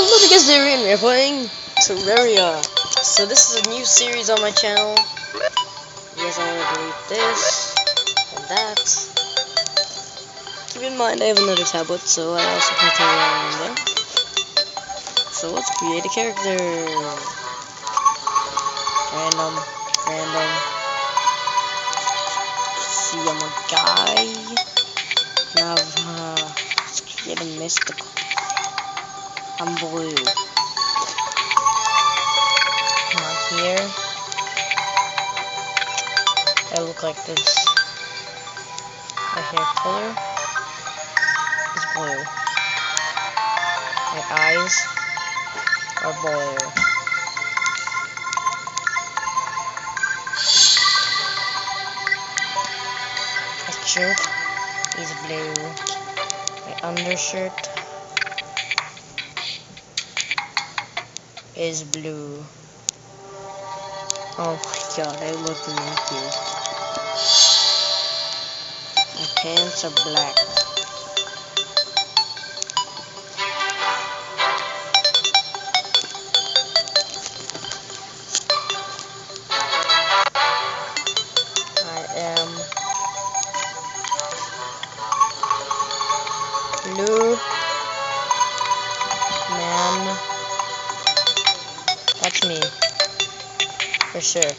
Hello guys, Darian. We're playing Terraria. So this is a new series on my channel. You guys want to delete this and that. Keep in mind I have another tablet, so I also play Terraria on there. So let's create a character. Random. See, I'm a guy. Now let's create a mystical. I'm blue. Come on here. I look like this. My hair color is blue. My eyes are blue. My shirt is blue. My undershirt is blue. Oh my god, I look naked. My pants are black. I am blue man. That's me. For sure.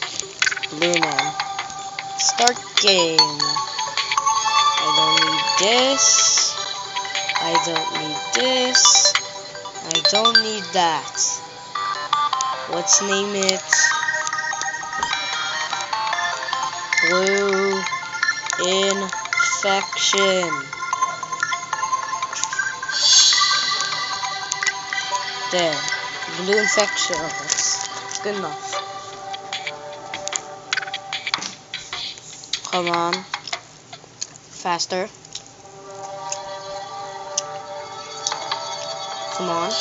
Blue man. Start game. I don't need this. I don't need this. I don't need that. Let's name it Blue Infection. There. Blue Infection. Oh, that's good enough. Come on. Faster. Come on.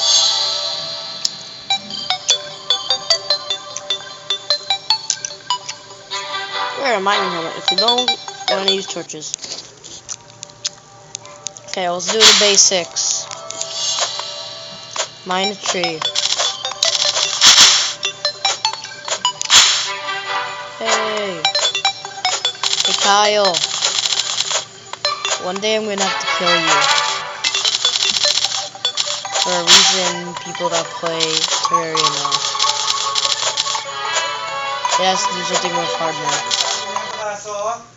Wear a mining helmet. If you don't, I'm gonna use torches. Okay, let's do the basics. Mine a tree. Hey. Hey, Kyle. One day I'm gonna have to kill you. For a reason people that play Terraria know. It has to do something with hard mode.